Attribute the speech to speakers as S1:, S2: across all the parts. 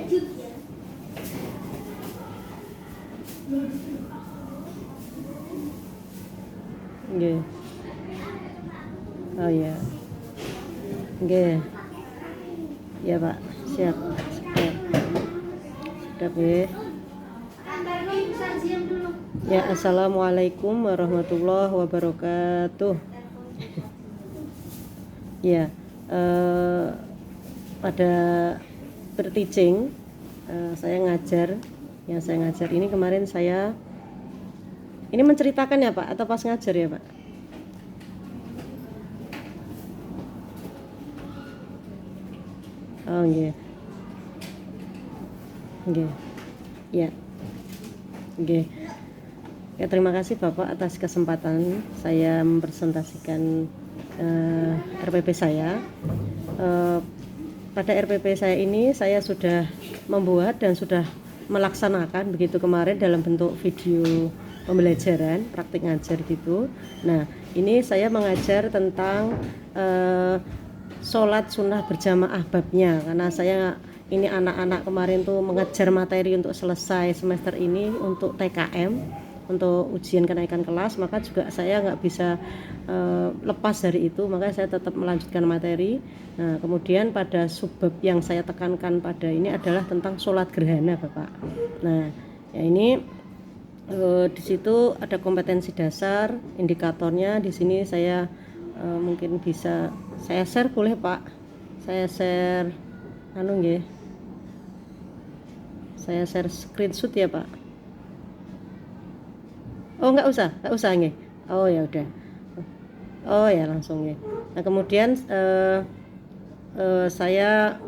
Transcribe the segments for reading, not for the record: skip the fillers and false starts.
S1: Nggih. Oh ya. Nggih. Ya, Pak. Siap. Siap. Siap, nggih. Ya, assalamualaikum warahmatullahi wabarakatuh. Ya, pada berteaching saya ngajar. Yang saya ngajar ini kemarin saya ini menceritakan ya Pak, atau pas ngajar ya Pak? Oh iya. Oke. Ya. Oke. Ya, terima kasih Bapak atas kesempatan saya mempresentasikan RPP saya. Pada RPP saya ini saya sudah membuat dan sudah melaksanakan begitu kemarin dalam bentuk video pembelajaran, praktik ngajar gitu. Nah, ini saya mengajar tentang sholat sunnah berjamaah babnya, karena saya ini anak-anak kemarin tuh mengejar materi untuk selesai semester ini untuk TKM, untuk ujian kenaikan kelas, maka juga saya nggak bisa lepas dari itu, maka saya tetap melanjutkan materi. Nah, kemudian pada subbab yang saya tekankan pada ini adalah tentang sholat gerhana Bapak. Nah, ya ini di situ ada kompetensi dasar, indikatornya di sini saya mungkin bisa saya share, boleh Pak? Saya share nggih. Saya share screenshot ya Pak. Oh, nggak usah nggih. Oh ya udah. Oh ya langsung ya. Nah, kemudian saya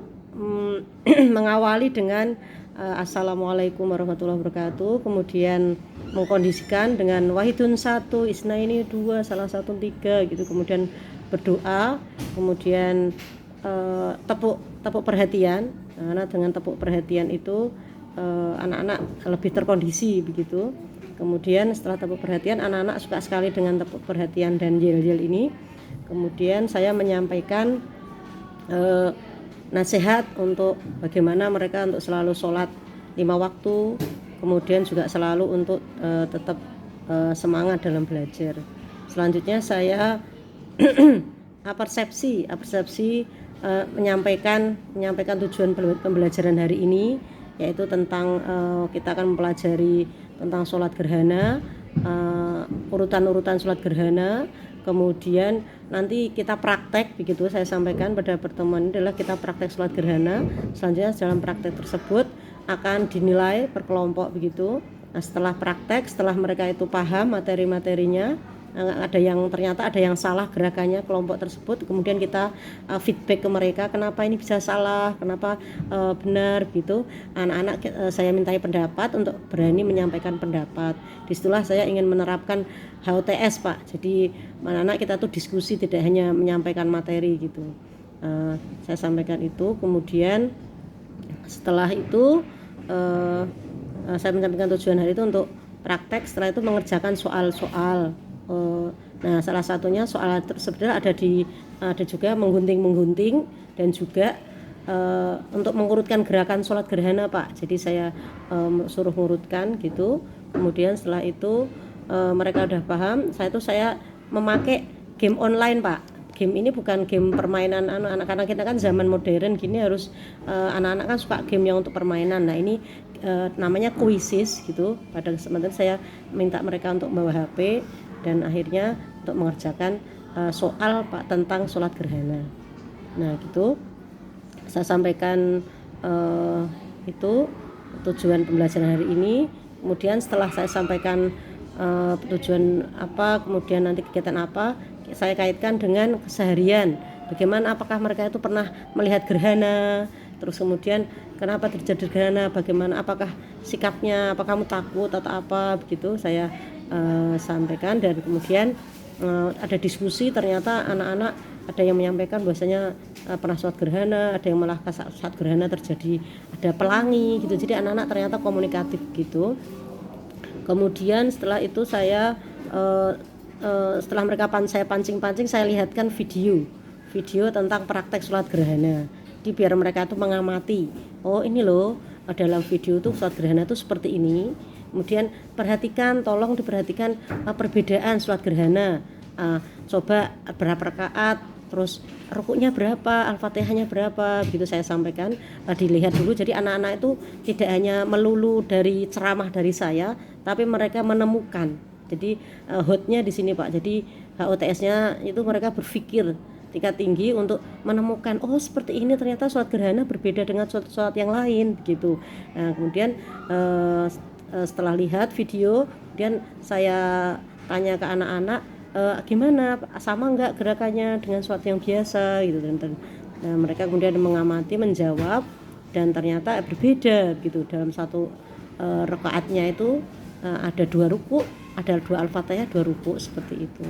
S1: mengawali dengan assalamualaikum warahmatullahi wabarakatuh, kemudian mengkondisikan dengan wahidun satu, isnaini dua, salah satu tiga gitu, kemudian berdoa, kemudian tepuk perhatian. Karena dengan tepuk perhatian itu anak-anak lebih terkondisi begitu. Kemudian setelah tepuk perhatian, anak-anak suka sekali dengan tepuk perhatian dan yel-yel ini. Kemudian saya menyampaikan nasihat untuk bagaimana mereka untuk selalu sholat 5 waktu, kemudian juga selalu untuk tetap semangat dalam belajar. Selanjutnya saya persepsi menyampaikan tujuan pembelajaran hari ini, yaitu tentang kita akan mempelajari tentang sholat gerhana, urutan-urutan sholat gerhana, kemudian nanti kita praktek begitu. Saya sampaikan pada pertemuan ini adalah kita praktek sholat gerhana. Selanjutnya dalam praktek tersebut akan dinilai per kelompok begitu. Nah, setelah praktek, setelah mereka itu paham materi-materinya, ada yang salah gerakannya kelompok tersebut, kemudian kita feedback ke mereka kenapa ini bisa salah, kenapa benar gitu. Anak-anak saya mintai pendapat untuk berani menyampaikan pendapat. Disitulah saya ingin menerapkan HOTS Pak. Jadi anak-anak kita tuh diskusi, tidak hanya menyampaikan materi gitu. Saya sampaikan itu, kemudian setelah itu saya menyampaikan tujuan hari itu untuk praktek. Setelah itu mengerjakan soal-soal. Nah, salah satunya soal tersebut ada juga menggunting dan juga untuk mengurutkan gerakan sholat gerhana Pak. Jadi saya suruh mengurutkan gitu. Kemudian setelah itu mereka udah paham. Saya memakai game online Pak. Game ini bukan game permainan anak-anak kita kan zaman modern gini, harus anak-anak kan suka game yang untuk permainan. Nah, ini namanya quizzes gitu. Pada kesempatan saya minta mereka untuk bawa HP dan akhirnya untuk mengerjakan soal Pak tentang sholat gerhana. Nah gitu saya sampaikan itu tujuan pembelajaran hari ini. Kemudian setelah saya sampaikan tujuan apa, kemudian nanti kegiatan apa, saya kaitkan dengan keseharian. Bagaimana, apakah mereka itu pernah melihat gerhana, terus kemudian kenapa terjadi gerhana, bagaimana, apakah sikapnya, apa kamu takut atau apa begitu saya sampaikan. Dan kemudian ada diskusi, ternyata anak-anak ada yang menyampaikan bahwasanya pernah sholat gerhana, ada yang malah saat gerhana terjadi ada pelangi gitu. Jadi anak-anak ternyata komunikatif gitu. Kemudian setelah itu saya setelah mereka saya pancing-pancing, saya lihatkan video tentang praktek sholat gerhana. Jadi biar mereka itu mengamati, oh ini loh dalam video itu sholat gerhana itu seperti ini. Kemudian tolong diperhatikan perbedaan sholat gerhana. Coba berapa rakaat, terus rukuknya berapa, al-fatihahnya berapa, begitu saya sampaikan. Dilihat dulu, jadi anak-anak itu tidak hanya melulu dari ceramah dari saya, tapi mereka menemukan. Jadi hotnya di sini Pak, jadi HOTS-nya itu mereka berpikir tingkat tinggi untuk menemukan, oh seperti ini ternyata sholat gerhana berbeda dengan sholat yang lain gitu. Nah, kemudian setelah lihat video, kemudian saya tanya ke anak-anak, gimana, sama enggak gerakannya dengan sholat yang biasa gitu. Nah, mereka kemudian mengamati, menjawab, dan ternyata berbeda gitu. Dalam satu rakaatnya itu ada 2 ruku, ada 2 al-fatihah, 2 ruku, seperti itu.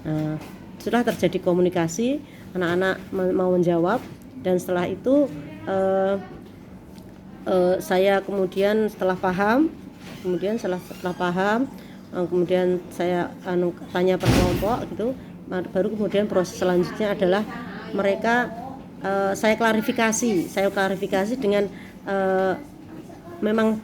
S1: Nah, setelah terjadi komunikasi, anak-anak mau menjawab, dan setelah itu saya kemudian setelah paham, kemudian saya tanya per kelompok gitu, baru kemudian proses selanjutnya adalah mereka saya klarifikasi dengan memang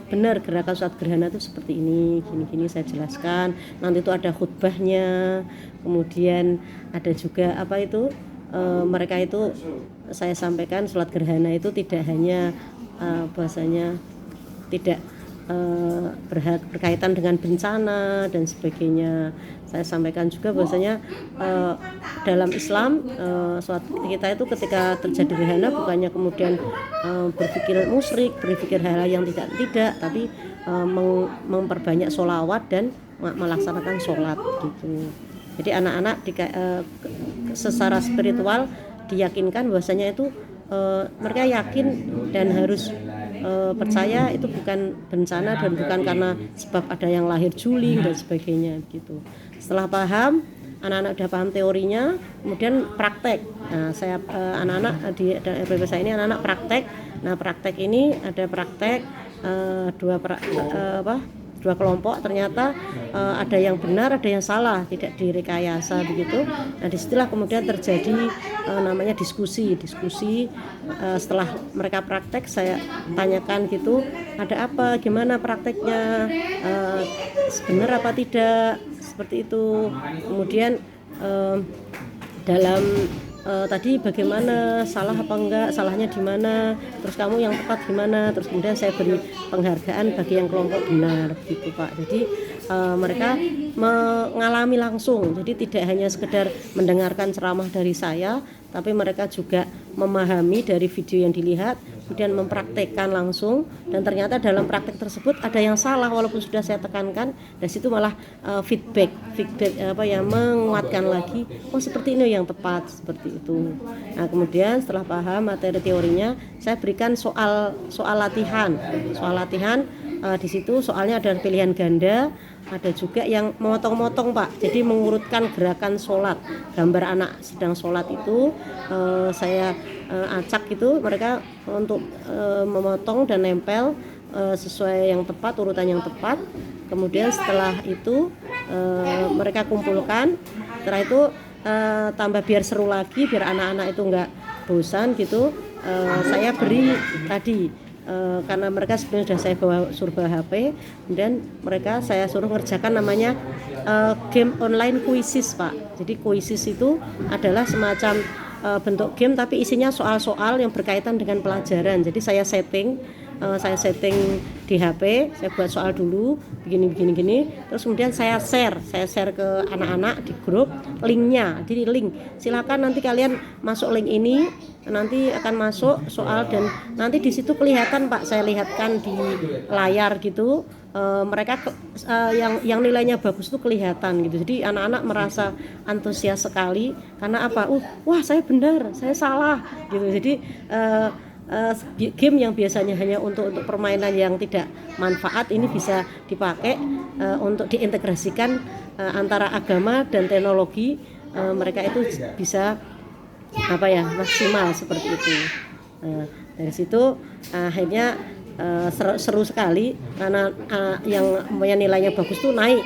S1: benar gerakan sholat gerhana itu seperti ini, gini saya jelaskan. Nanti itu ada khutbahnya, kemudian ada juga mereka itu saya sampaikan sholat gerhana itu tidak hanya bahasanya tidak berkaitan dengan bencana dan sebagainya. Saya sampaikan juga bahwasanya dalam Islam sholat kita itu ketika terjadi gerhana bukannya kemudian berpikir musyrik, berpikir hal-hal yang tidak, tapi memperbanyak sholawat dan melaksanakan sholat gitu. Jadi anak-anak secara spiritual diyakinkan bahwasanya itu mereka yakin dan harus percaya itu bukan bencana dan bukan karena sebab ada yang lahir juling dan sebagainya gitu. Setelah paham, anak-anak sudah paham teorinya, kemudian praktek. Nah, saya anak-anak di RPP saya ini anak-anak praktek. Nah, praktek ini ada praktek dua kelompok, ternyata ada yang benar, ada yang salah, tidak direkayasa begitu. Nah, disitulah kemudian terjadi namanya diskusi. Setelah mereka praktek, saya tanyakan gitu, ada apa, gimana prakteknya, benar apa tidak, seperti itu. Kemudian dalam tadi bagaimana, salah apa enggak, salahnya di mana, terus kamu yang tepat gimana, terus kemudian saya beri penghargaan bagi yang kelompok benar gitu Pak. Jadi mereka mengalami langsung, jadi tidak hanya sekedar mendengarkan ceramah dari saya, tapi mereka juga memahami dari video yang dilihat, kemudian mempraktekkan langsung, dan ternyata dalam praktek tersebut ada yang salah walaupun sudah saya tekankan. Dari situ malah feedback yang menguatkan lagi, oh seperti ini yang tepat, seperti itu. Nah, kemudian setelah paham materi teorinya, saya berikan soal latihan. Di situ soalnya ada pilihan ganda, ada juga yang memotong-motong Pak, jadi mengurutkan gerakan sholat, gambar anak sedang sholat itu saya acak itu mereka untuk memotong dan nempel sesuai yang tepat, urutan yang tepat. Kemudian setelah itu mereka kumpulkan, setelah itu tambah biar seru lagi, biar anak-anak itu enggak bosan gitu, saya beri tadi karena mereka sebenarnya sudah saya suruh bawa HP, dan mereka saya suruh ngerjakan namanya game online quizzes Pak. Jadi quizzes itu adalah semacam bentuk game tapi isinya soal-soal yang berkaitan dengan pelajaran. Jadi saya setting di HP, saya buat soal dulu begini, terus kemudian saya share ke anak-anak di grup linknya. Jadi link, silakan nanti kalian masuk link ini, nanti akan masuk soal, dan nanti di situ kelihatan Pak, saya lihatkan di layar gitu, mereka yang nilainya bagus itu kelihatan gitu. Jadi anak-anak merasa antusias sekali karena apa? Wah saya benar, saya salah gitu. Jadi game yang biasanya hanya untuk permainan yang tidak manfaat ini bisa dipakai untuk diintegrasikan antara agama dan teknologi. Mereka itu bisa maksimal seperti itu. Dari situ akhirnya seru sekali karena yang nilainya bagus tuh naik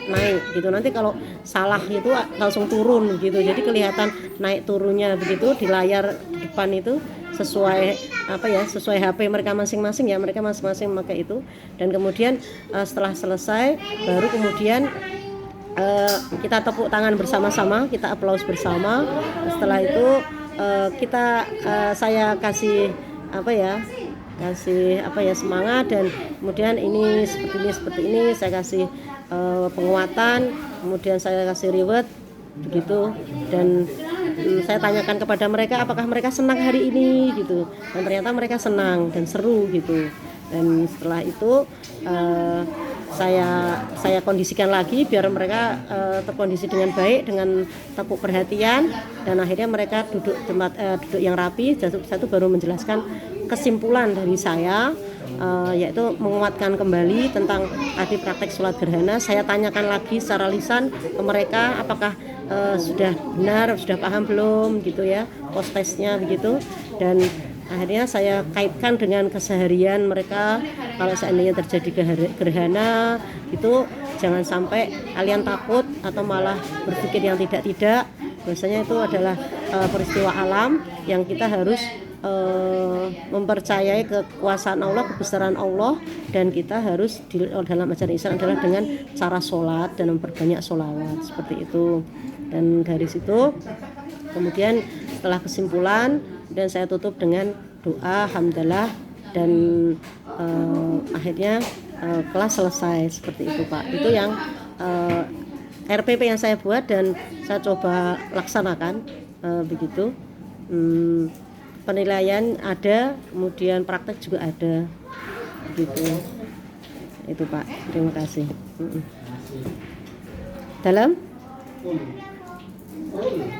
S1: gitu. Nanti kalau salah itu langsung turun gitu. Jadi kelihatan naik turunnya begitu di layar depan itu sesuai sesuai HP mereka masing-masing ya, mereka masing-masing memakai itu. Dan kemudian setelah selesai baru kemudian kita tepuk tangan bersama-sama, kita aplaus bersama. Setelah itu saya kasih semangat, dan kemudian ini seperti ini saya kasih penguatan, kemudian saya kasih reward begitu. Dan saya tanyakan kepada mereka apakah mereka senang hari ini gitu, dan ternyata mereka senang dan seru gitu. Dan setelah itu saya kondisikan lagi biar mereka terkondisi dengan baik, dengan tepuk perhatian, dan akhirnya mereka duduk yang rapi. Satu baru menjelaskan kesimpulan dari saya, yaitu menguatkan kembali tentang tadi praktek sholat gerhana. Saya tanyakan lagi secara lisan ke mereka apakah sudah benar, sudah paham belum gitu ya, post testnya begitu. Dan akhirnya saya kaitkan dengan keseharian mereka. Kalau seandainya terjadi gerhana itu jangan sampai kalian takut atau malah berpikir yang tidak. Biasanya itu adalah peristiwa alam yang kita harus mempercayai kekuasaan Allah, kebesaran Allah, dan kita harus dalam ajaran Islam adalah dengan cara sholat dan memperbanyak sholawat seperti itu. Dan dari situ kemudian setelah kesimpulan, dan saya tutup dengan doa hamdalah, dan akhirnya kelas selesai seperti itu Pak. Itu yang RPP yang saya buat dan saya coba laksanakan begitu. Penilaian ada, kemudian praktek juga ada begitu. Itu Pak, terima kasih. Dalam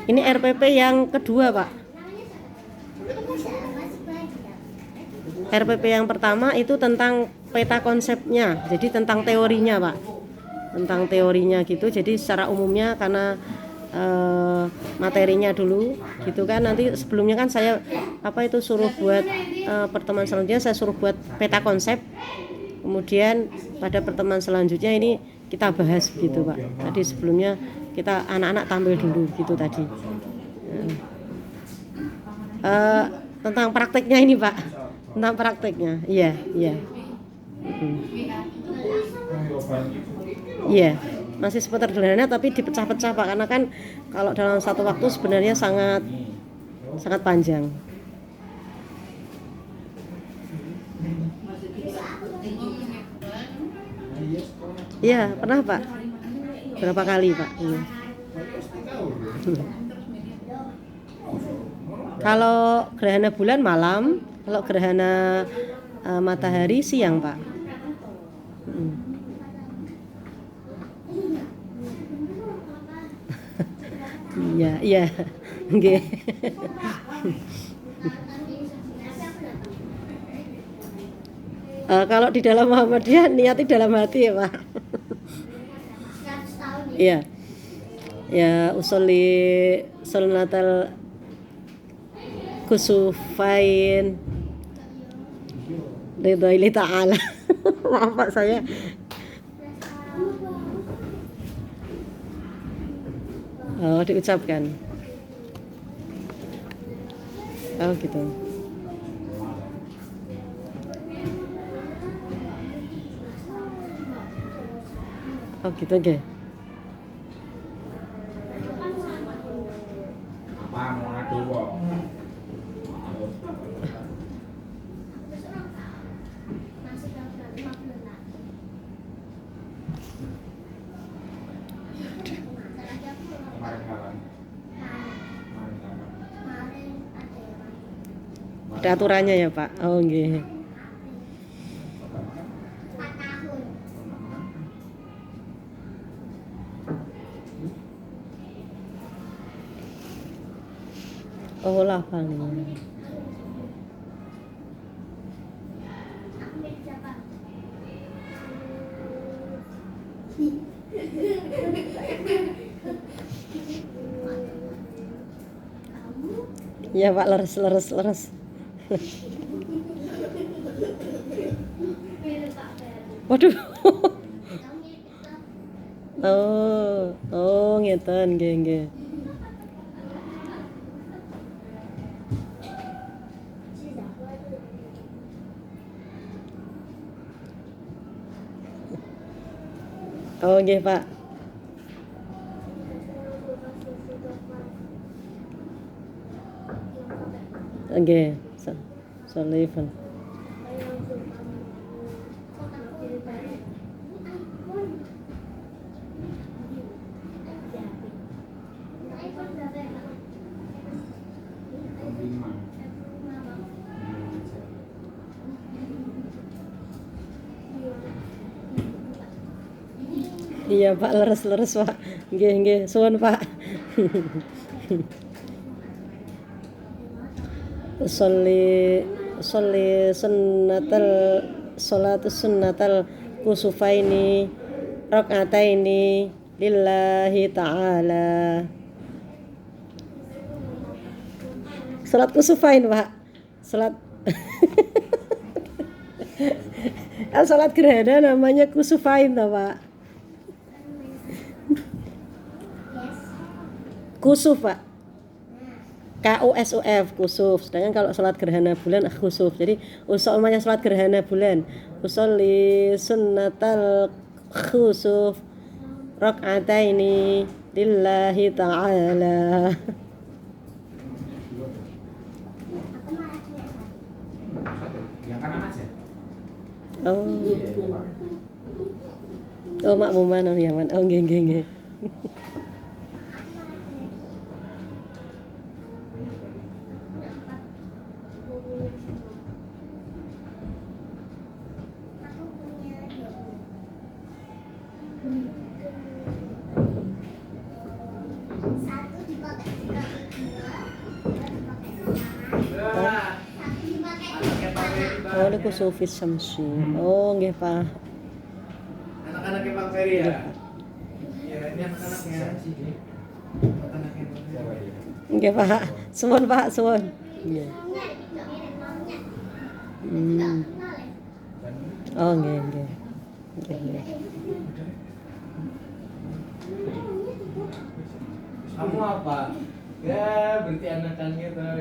S1: ini RPP yang kedua Pak. RPP yang pertama itu tentang peta konsepnya, jadi tentang teorinya Pak, tentang teorinya gitu. Jadi secara umumnya karena materinya dulu gitu kan, nanti sebelumnya kan saya suruh buat pertemuan selanjutnya saya suruh buat peta konsep, kemudian pada pertemuan selanjutnya ini kita bahas gitu Pak. Tadi sebelumnya kita anak-anak tampil dulu gitu tadi. Tentang prakteknya ini Pak, tentang prakteknya, iya. Iya, masih seputar gerhana tapi dipecah-pecah Pak, karena kan kalau dalam satu waktu sebenarnya sangat panjang. Iya, pernah Pak. Berapa kali Pak? Iya. Kalau gerhana bulan malam, kalau gerhana matahari siang Pak. Iya. Nggih. Kalau di dalam Muhammadiyah niati dalam hati ya Pak. Iya. Ya usolli sunnatal kusufain ridhoili ta'ala. Maaf Pak, saya diucapkan. Oh gitu. Oh gitu nggih. Ada aturannya ya Pak. Oh nggih. Oh lah Bang. Iya Pak, leres. Waduh. Oh, oh ngeten nggih nggih. Oh nggih, Pak. Nggih. Sullivan. Iya Pak, leres-leres Pak. Nggih nggih, suwun Pak. Sholli sholli sunnatal sholatus sunnatal kusufaini rakaataini lillahi ta'ala. Salat kusufain Pak. Salat salat gerhana namanya kusufain toh Pak. Kusuf Pak. KUSUF kusuf. Sedangkan kalau salat gerhana bulan khusuf. Jadi usolnya salat gerhana bulan. Usolli sunnatal khusuf rakaataini lillahi ta'ala.
S2: Yang kanan aja.
S1: Oh. Oh makmuman oh Yaman. Oh nggih nggih nggih. Oh, ini kusufis samsi. Oh, nggih Pak.
S2: Anak-anaknya Pak Ferry ya? Ya, ini anak-anaknya. Anak-anaknya Pak Ferry.
S1: Nggih Pak. Suwun Pak, suwun. Nggih. Oh, nggih nggih. Nggih nggih.
S2: Kamu apa? Ya, berarti anakannya tuh.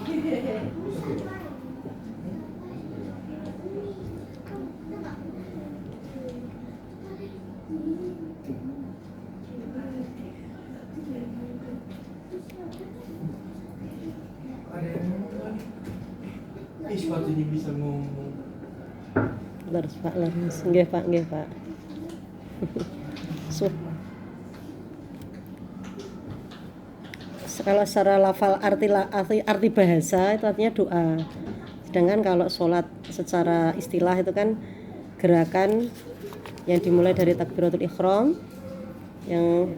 S2: Iya. Ada yang ngomong lagi. Ih, sepatunya bisa ngomong.
S1: Leres Pak, leres. Nggih Pak, nggih Pak. Kalau secara lafal arti bahasa itu artinya doa. Sedangkan kalau sholat secara istilah itu kan gerakan yang dimulai dari takbiratul ihram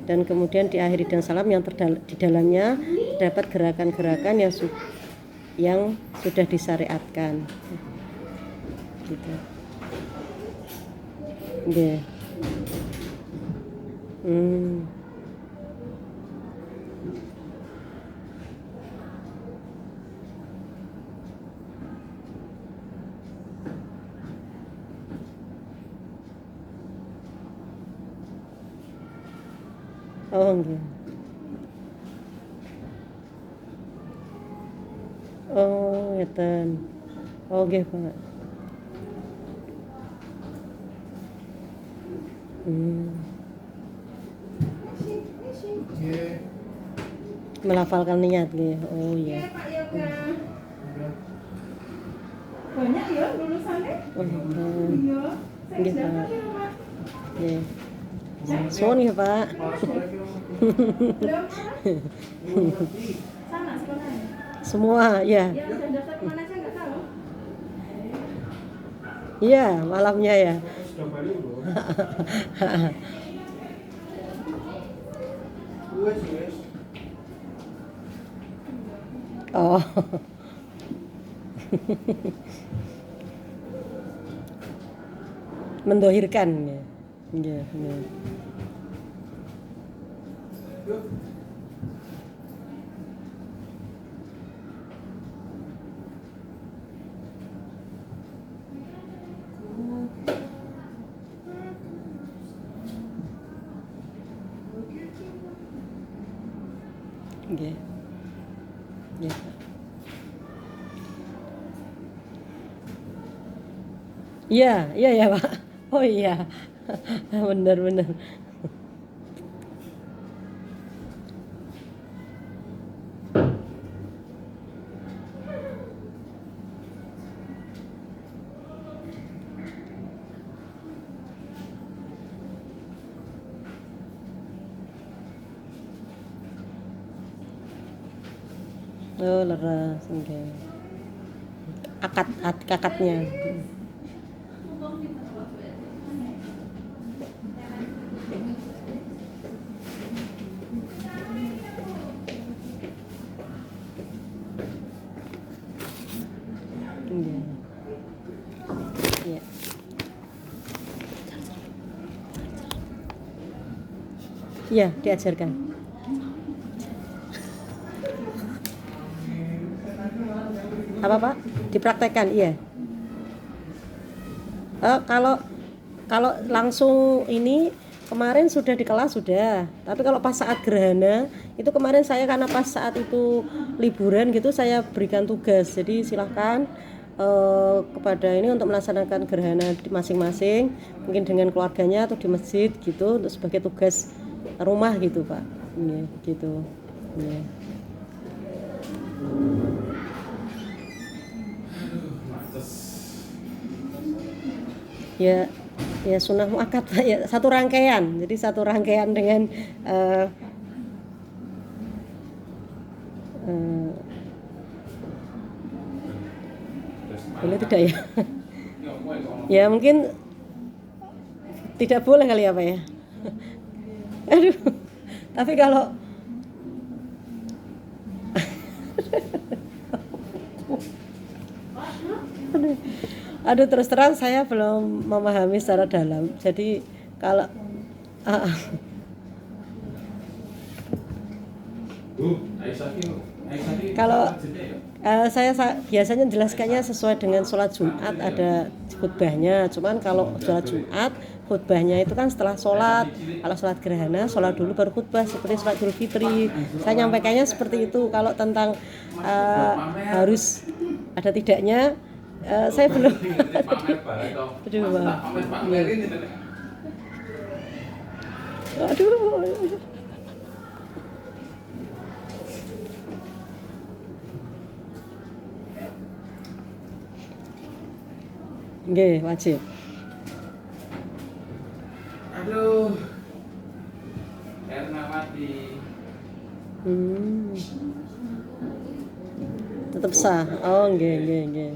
S1: dan kemudian diakhiri dengan salam yang di dalamnya terdapat gerakan-gerakan yang sudah disyariatkan. Gitu. Nggih. Oh nggih. Oh ngeten. Oh nggih Pak. Melafalkan niat nggih. Oh iya.
S3: Banyak ya lulusannya?
S1: Oh,
S3: Iya.
S1: nggih Pak. Nggih. Suwun nggih Pak.
S3: Sana sekolahnya.
S1: Semua ya.
S3: Yang udah daftar kemana aja nggak tahu?
S1: Iya, malamnya ya. Oh. Mendohirkan ya. Nggih, nggih. Nggih. Nggih. Iya, iya ya, Pak. Oh iya. Bener bener. Oh, leres. Nggih. Akadnya. Nggih. Iya. Iya, diajarkan. Apa, Pak? Dipraktekkan, iya. Kalau kalau langsung ini kemarin sudah di kelas sudah, tapi kalau pas saat gerhana itu kemarin saya karena pas saat itu liburan gitu saya berikan tugas, jadi silahkan kepada ini untuk melaksanakan gerhana di masing-masing, mungkin dengan keluarganya atau di masjid gitu untuk sebagai tugas rumah gitu Pak. Iya, gitu. Iya. Ya, ya sunnah muakkad ya satu rangkaian. Jadi satu rangkaian dengan eh, eh, boleh tidak ya? Ya mungkin tidak boleh kali apa ya? Aduh. Tapi kalau aduh terus terang saya belum memahami secara dalam. Jadi kalau ah, kalau saya biasanya jelaskannya sesuai dengan sholat Jumat ada khutbahnya. Cuman kalau sholat Jumat khutbahnya itu kan setelah sholat. Kalau sholat gerhana sholat dulu baru khutbah seperti sholat Idul Fitri. Saya nyampaikannya seperti itu. Kalau tentang harus ada tidaknya saya belum. Aduh, aduh. Nggih, wajib.
S2: Aduh. Ernawati.
S1: Tetap sah. Oh, nggih.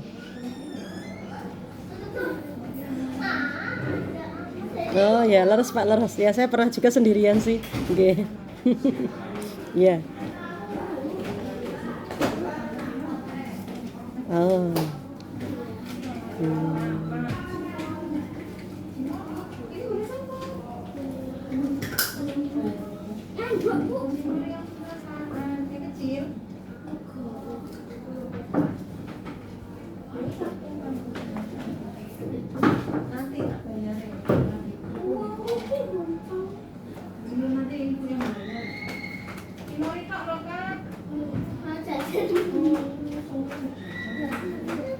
S1: Oh ya, leres Pak, leres. Ya saya pernah juga sendirian sih. Nggih. Iya. Oh.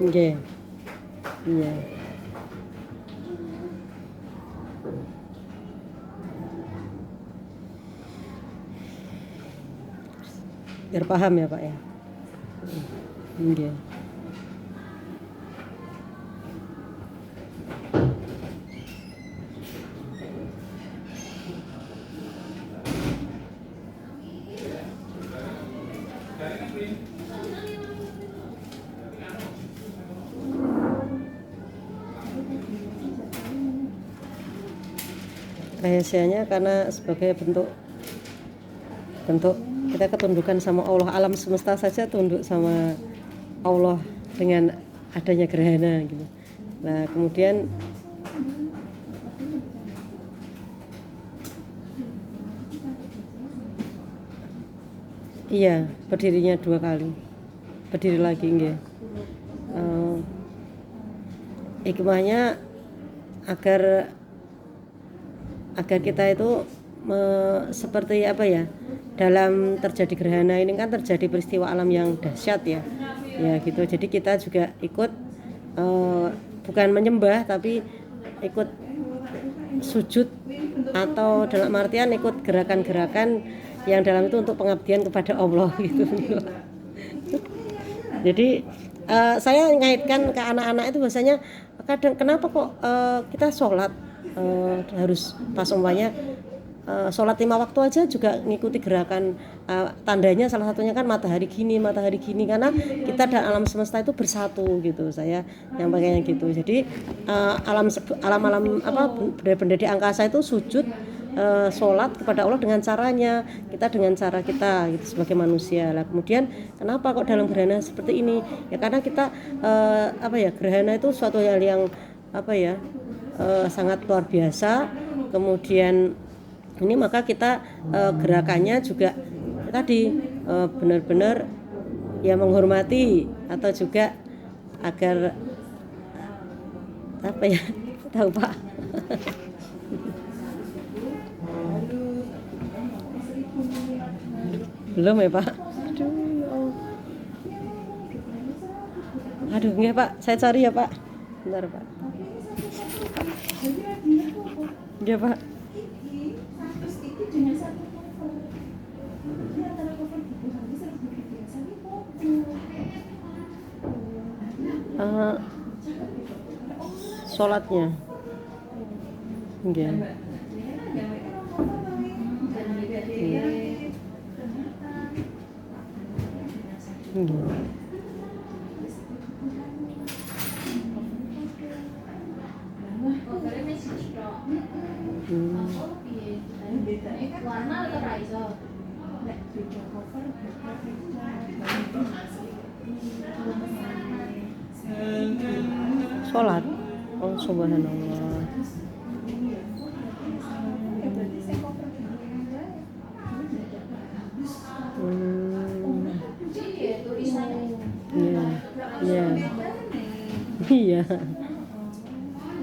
S1: Nggih. Iya. Biar paham ya, Pak ya. Nggih. Rahasianya karena sebagai bentuk kita ketundukan sama Allah, alam semesta saja tunduk sama Allah dengan adanya gerhana gitu. Nah kemudian iya berdirinya 2 kali, berdiri lagi nggih. Hikmahnya agar kita itu seperti apa ya, dalam terjadi gerhana ini kan terjadi peristiwa alam yang dahsyat ya gitu. Jadi kita juga ikut bukan menyembah tapi ikut sujud, atau dalam artian ikut gerakan-gerakan yang dalam itu untuk pengabdian kepada Allah gitu. Jadi saya ngaitkan ke anak-anak itu bahasanya kadang kenapa kok kita sholat harus pas umpamanya sholat 5 waktu aja juga ngikuti gerakan, tandanya salah satunya kan matahari gini karena kita dan alam semesta itu bersatu gitu. Saya yang pakainya gitu. Jadi alam apa benda-benda di angkasa itu sujud sholat kepada Allah dengan caranya, kita dengan cara kita gitu sebagai manusia lah. Kemudian kenapa kok dalam gerhana seperti ini ya, karena kita gerhana itu suatu hal yang sangat luar biasa. Kemudian ini maka kita gerakannya juga tadi benar-benar ya menghormati, atau juga agar tahu Pak. Belum ya Pak? Aduh nggak Pak, saya cari ya Pak. Bentar Pak. Ya Pak. Sholatnya enggak. Sholat, oh subhanallah. Iya,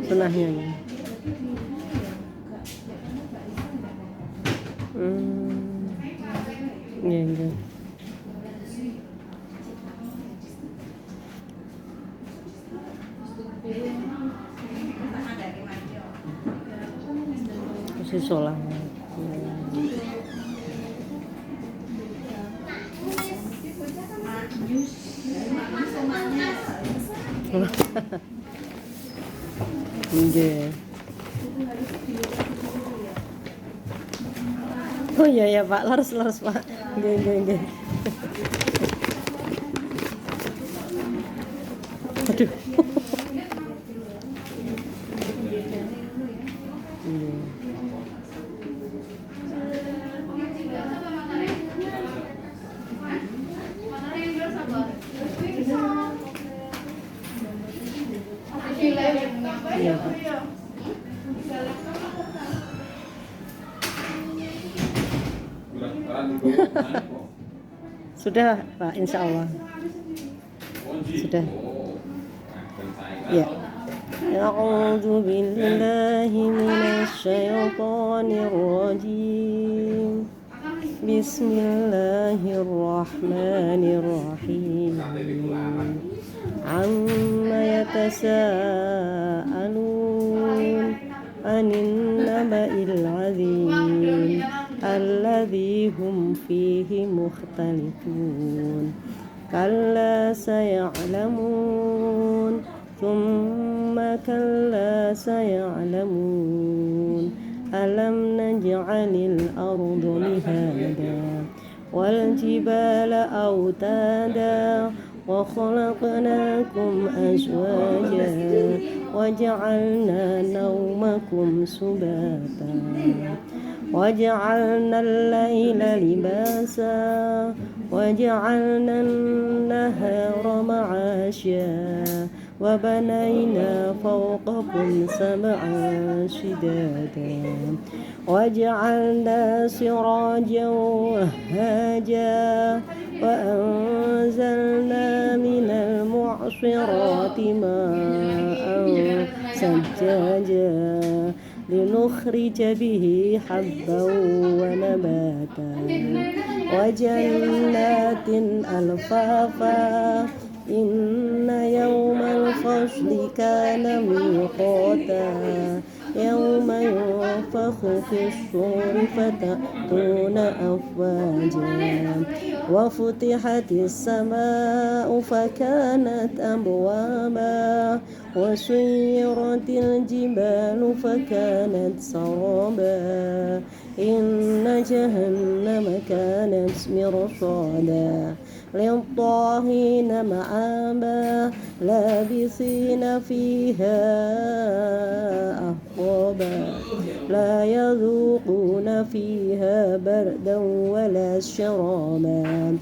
S1: sunahnya ya. Iya. Masih sholat. Iya. Oh iya Pak, laras Pak. Nggih. Aduh. Iya Pak. Sudah Pak, insya Allah sudah ya. A'udzu billahi minasyaitonir rajim. Bismillahirrahmanirrahim. Amma yatasaalun 'anil naba'il 'azim alladzi hum fihi mukhtalifun. Kalla saya'lamun thumma kalla saya'lamun. Alam naj'alil arda mihada wal jibala awtada wa khalaqnakum azwaja wa ja'alna nawmakum subata wa ja'alna al-laila libasa wa ja'alna an-nahara ma'asha wa banayna fawqakum sab'an shidada wa ja'alna sirajan wahhaja wa anzalna minal mu'sirati ma'an sajjaja لنخرج به حبا ونباتا وجنات ألفافا إن يوم الفصل كان ميقاتا يوم ينفخ في الصور فتأتون أفواجا وفتحت السماء فكانت أبوابا وسيرت الجبال فكانت سرابا إن جهنم كانت مرصادا للطاغين مآبا لابثين فيها أحقابا لا يذوقون فيها بردا ولا شرابا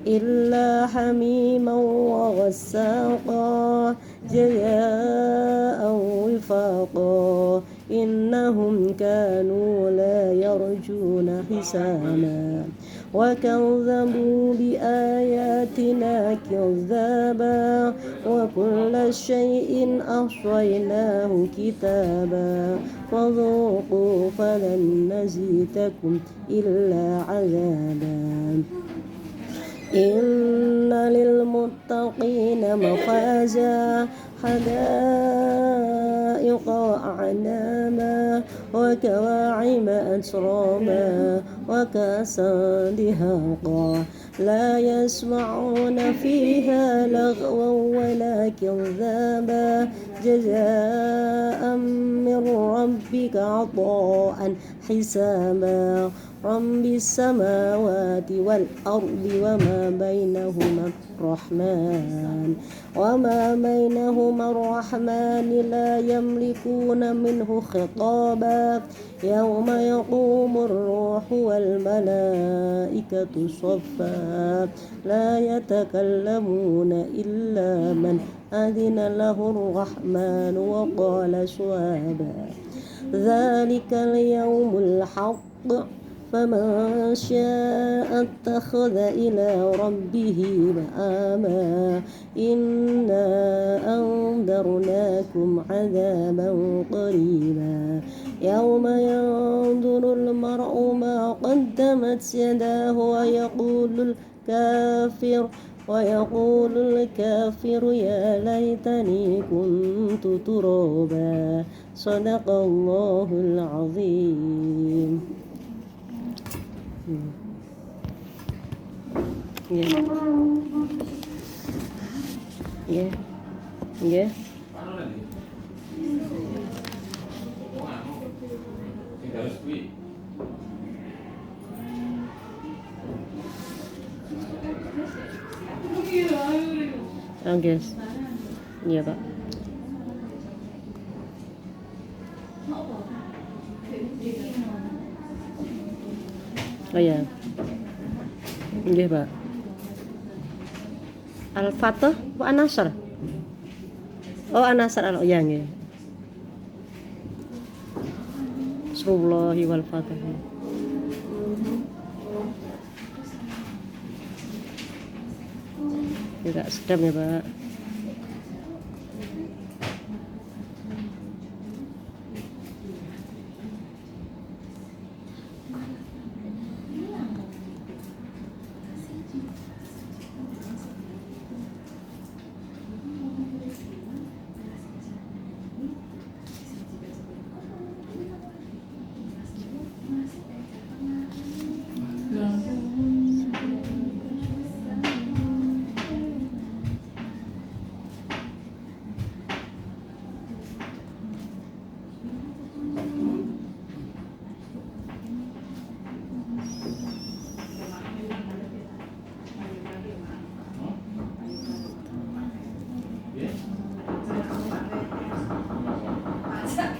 S1: إلا حميما وغساقا جزاء وفاقا إنهم كانوا لا يرجون حسابا وكذبوا بآياتنا كذابا وكل شيء أحصيناه كتابا فذوقوا فلن نزيدكم إلا عذابا إن للمتقين مفازا حدائق وأعنابا وكواعب أترابا وكأسا دهاقا لا يسمعون فيها لغوا ولا كذابا جزاء من ربك عطاء حسابا رب السماوات والأرض وما بينهما الرحمن لا يملكون منه خطابا يوم يقوم الروح والملائكة صفا لا يتكلمون إلا من أذن له الرحمن وقال صوابا ذلك اليوم الحق فمن شاء اتخذ إلى ربه مآبا إنا أنذرناكم عذابا قريبا يوم ينظر المرء ما قدمت يداه ويقول الكافر يا ليتني كنت ترابا صدق الله العظيم. Yeah. Guys, iya Pak. Oh ya, iya Pak. Al-Fatih, Pak An-Nasr. Oh An-Nasr, ya nggih. Bismillahi wal Fatih. Tidak sedap ya Pak.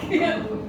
S3: Iya.